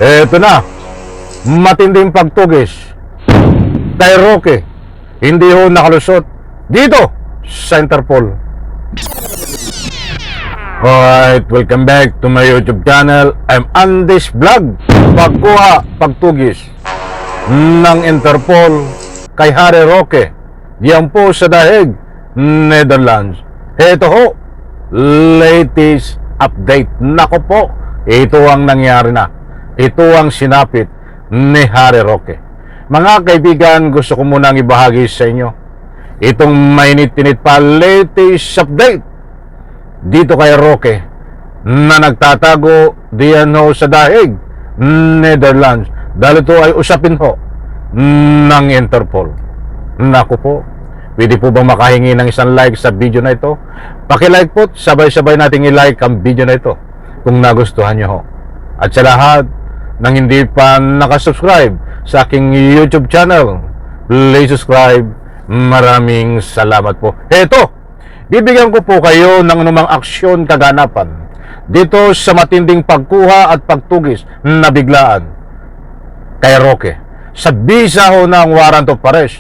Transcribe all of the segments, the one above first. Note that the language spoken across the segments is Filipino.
Eto na, matinding pagtugis kay Roque. Hindi ho nakalusot dito sa Interpol. Alright, welcome back to my YouTube channel. I'm Andy's Vlog. Pagkuha, pagtugis ng Interpol kay Harry Roque. Diyan po sa Dahig, Netherlands. Ito ho, latest update. Nako po, ito ang nangyari na. Ito ang sinapit ni Harry Roque. Mga kaibigan, gusto ko munang ibahagi sa inyo itong mainit-init pa latest update dito kay Roque na nagtatago diyan ho sa Dahig, Netherlands. Dahil ito ay usapin ho ng Interpol. Naku po, pwede po bang makahingi ng isang like sa video na ito? Paki-like po, sabay-sabay nating i-like ang video na ito kung nagustuhan nyo ho. At sa lahat ng hindi pa nakasubscribe sa aking YouTube channel, please subscribe. Maraming salamat po. Eto, bibigyan ko po kayo ng anumang aksyon kaganapan dito sa matinding pagkuha at pagtugis na biglaan kay Roque sa bisa ho ng warrant of arrest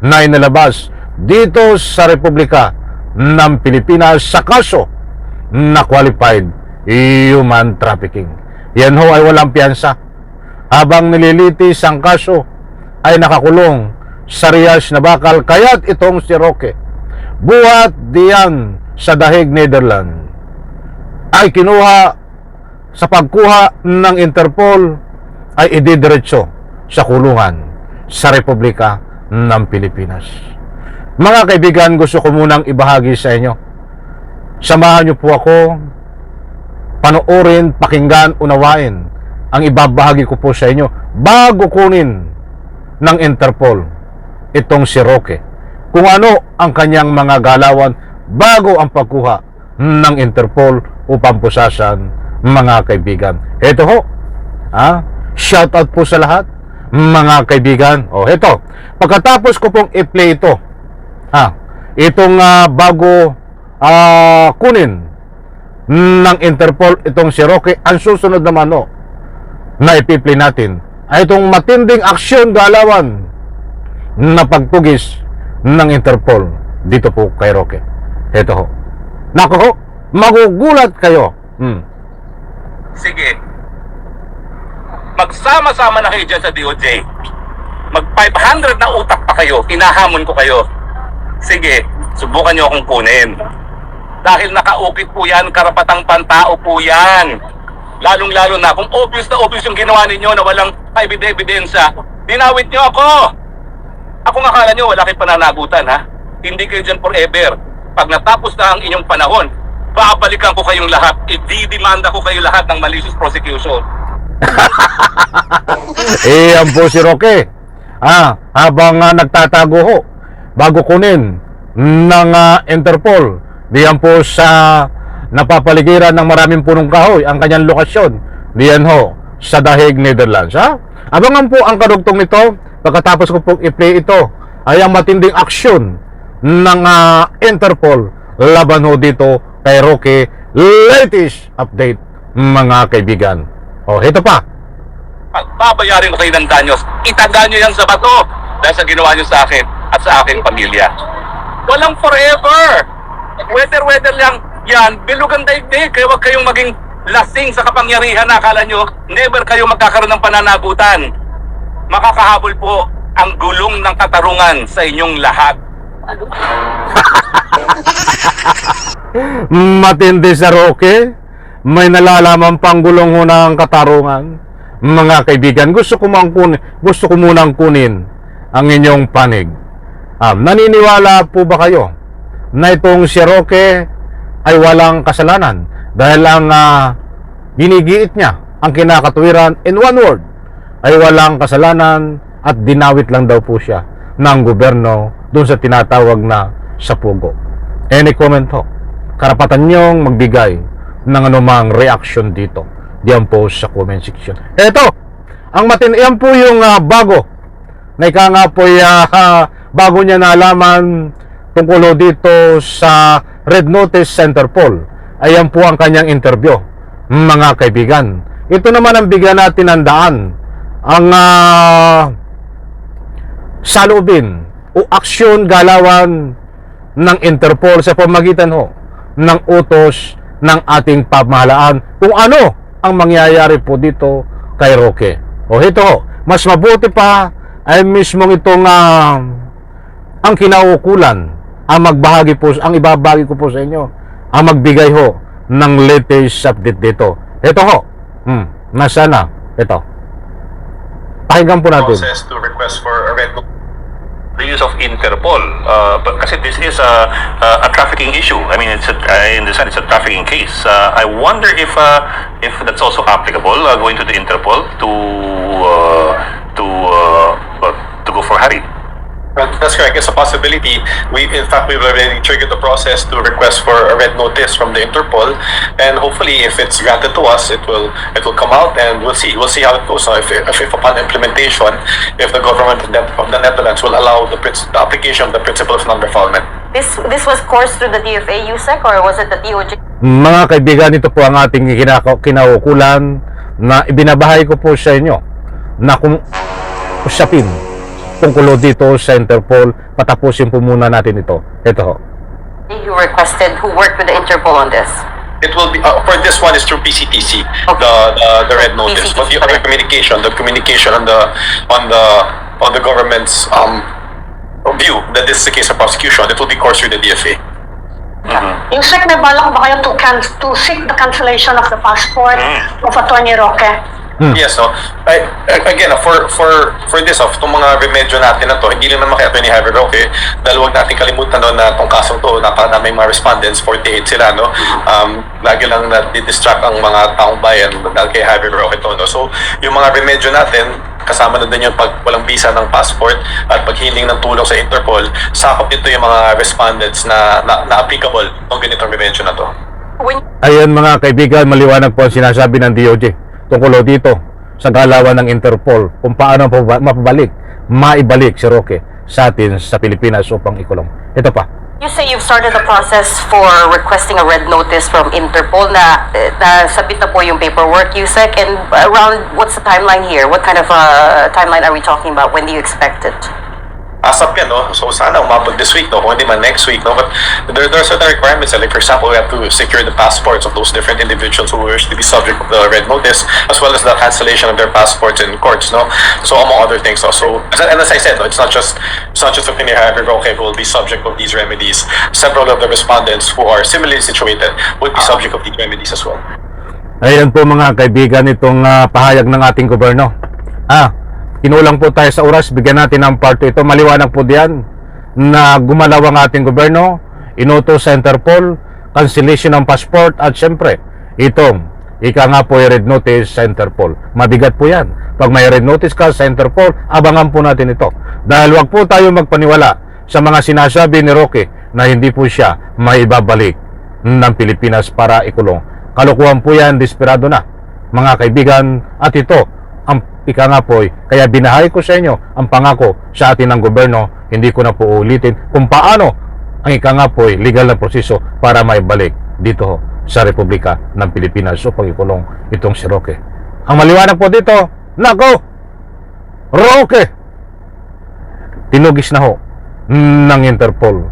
na inilabas dito sa Republika ng Pilipinas sa kaso na qualified human trafficking. Yan ho ay walang piyansa. Habang nililitis ang kaso ay nakakulong sa Riyadh na bakal. Kaya't itong si Roque, buhat diyan sa Dahig, Netherlands, ay kinuha sa pagkuha ng Interpol ay ididiretso sa kulungan sa Republika ng Pilipinas. Mga kaibigan, gusto ko munang ibahagi sa inyo. Samahan niyo po ako, panoorin, pakinggan, unawain ang ibabahagi ko po sa inyo bago kunin ng Interpol itong si Roque. Kung ano ang kanyang mga galawan bago ang pagkuha ng Interpol upang pusasan, mga kaibigan. Ito ho, shout out po sa lahat, mga kaibigan. Ito, pagkatapos ko pong i-play ito, itong bago kunin ng Interpol itong si Roque, ang susunod naman na ipi-play natin ay itong matinding aksyon galawan na pagtugis ng Interpol dito po kay Roque. Ito ho. Naku ho, magugulat kayo. Sige. Magsama-sama na kayo dyan sa DOJ. Mag 500 na utak pa kayo. Hinahamon ko kayo. Sige, subukan nyo akong kunin. Dahil nakaukit po yan, karapatang pantao po yan. Lalong-lalo na kung obvious na obvious yung ginawa ninyo na walang ebidensya, dinawit nyo ako. Ako nga akala nyo wala kayong pananagutan, ha? Hindi kayo dyan forever. Pag natapos na ang inyong panahon, babalikan ko kayong lahat. I-didemanda ko kayo lahat ng malicious prosecution. Yan po si Roque. Habang nagtatago ho bago kunin ng Interpol diyan po sa napapaligiran ng maraming punong kahoy ang kanyang lokasyon diyan ho sa Dahig, Netherlands. Abangan po ang kadugtong nito. Pagkatapos ko pong i-play ito ay ang matinding aksyon ng Interpol laban ho dito kay Roque. Latest update, mga kaibigan. Ito pa. Babayarin ko kayo ng danyos. Itaga nyo yan sa bato dahil sa ginawa nyo sa akin at sa aking pamilya. Walang forever. Weather lang yan. Bilugan daigdig. Kaya huwag kayong maging lasing sa kapangyarihan na akala nyo never kayo magkakaroon ng pananagutan. Makakahabol po ang gulong ng katarungan sa inyong lahat. Matindi sa Roque. May nalalaman pang gulong ho ng katarungan. Mga kaibigan, gusto ko munang kunin ang inyong panig. Naniniwala po ba kayo na itong si Roque ay walang kasalanan dahil ang ginigiit niya, ang kinakatuwiran, in one word, ay walang kasalanan at dinawit lang daw po siya ng gobyerno doon sa tinatawag na sapugo? Any comment ho? Karapatan niyong magbigay ng anumang reaction dito diyan po sa comment section. Eto, ang yan po yung bago na ika nga po bago niya nalaman tungkol dito sa Red Notice sa Interpol. Ayan po ang kanyang interview, mga kaibigan. ito naman ang bigyan natin ng daan. Ang salubin o aksyon galawan ng Interpol sa pamagitan ho ng utos ng ating pamahalaan kung ano ang mangyayari po dito kay Roque. O ito ho, mas mabuti pa ay mismong itong ang kinaukulan ang magbahagi po, ang ibabagi ko po sa inyo, ang magbigay ho ng latest update dito. Ito ho, nasa na? Ito. Pakinggan po natin. Process to request for a red the use of Interpol, but kasi this is a trafficking issue. I mean, I understand it's a trafficking case. I wonder if that's also applicable, going to the Interpol to go for Harry. That's correct. It's a possibility. We've already triggered the process to request for a red notice from the Interpol, and hopefully, if it's granted to us, it will come out, and we'll see how it goes. So if upon implementation, if the government of the Netherlands will allow the application of the principle of non-refoulement. This was coursed through the DFA USEC, or was it the DOJ? Mga kaibigan, ito po ang ating kinaukulan na ibinabahay ko po sa inyo na kung usapin tungkol dito sa Interpol, patapusin po muna natin ito. Ito ho. Who requested, who worked with the Interpol on this? It will be for this one is through PCTC, Okay. the red notice. PCTC, But the other correct. communication on the government's view that this is a case of prosecution, it will be coursed through the DFA. Yung SEC, may balak ba kayo to seek the cancellation of the passport of Atty. Roque? Yes, no. Again, for this, itong mga remedyo natin na to, hindi lang naman kay Atty. Javier Roque, dahil huwag natin kalimutan no, na itong kasong to, napakaming mga respondents, 48 sila, no? Lagi lang na-distract ang mga taong bayan dahil kay Javier Roque to, no? So, yung mga remedyo natin, kasama na din yung pag walang visa ng passport at paghiling ng tulong sa Interpol, sakop nito yung mga respondents na applicable ng ganitong remedyo na to. Ayan mga kaibigan, maliwanag po ang sinasabi ng DOJ tungkol dito sa galawan ng Interpol kung paano maibalik si Roque sa atin sa Pilipinas upang ikulong. Ito pa. You say you've started the process for requesting a red notice from Interpol na sabit na po yung paperwork, USEC, and around what's the timeline here? What kind of timeline are we talking about? When do you expect it? ASAP yan, no? So sana umabot this week, no? Kung hindi man next week, no? But there are certain requirements. Like, for example, we have to secure the passports of those different individuals who wish to be subject of the red notice, as well as the cancellation of their passports in courts, no? So among other things, no? So, and as I said, no, it's not just Atty. Javier Roque who will be subject of these remedies. Several of the respondents who are similarly situated would be subject of these remedies as well. Ayan po mga kaibigan, itong pahayag ng ating gobyerno. Kinulang po tayo sa oras, bigyan natin ng part ito. Maliwanag po diyan na gumalaw ang ating gobyerno, inutos sa Interpol, cancellation ng passport, at syempre, itong ika nga po red notice sa Interpol. Mabigat po yan. Pag may red notice ka sa Interpol, abangan po natin ito. Dahil wag po tayo magpaniwala sa mga sinasabi ni Roque na hindi po siya maibabalik ng Pilipinas para ikulong. Kalukuhan po yan, desperado na, mga kaibigan, at ito, ang ika nga po, kaya binahay ko sa inyo ang pangako sa atin ng gobyerno, hindi ko na po ulitin kung paano ang ika nga po, legal na proseso para maibalik dito ho, sa Republika ng Pilipinas upang ikulong itong si Roque. Ang maliwanag po dito, nako, Roque, tinugis na ho ng Interpol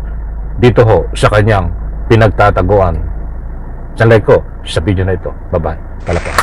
dito ho sa kanyang pinagtataguan. Sanlay ko sa video na ito. Bye-bye. Palapang.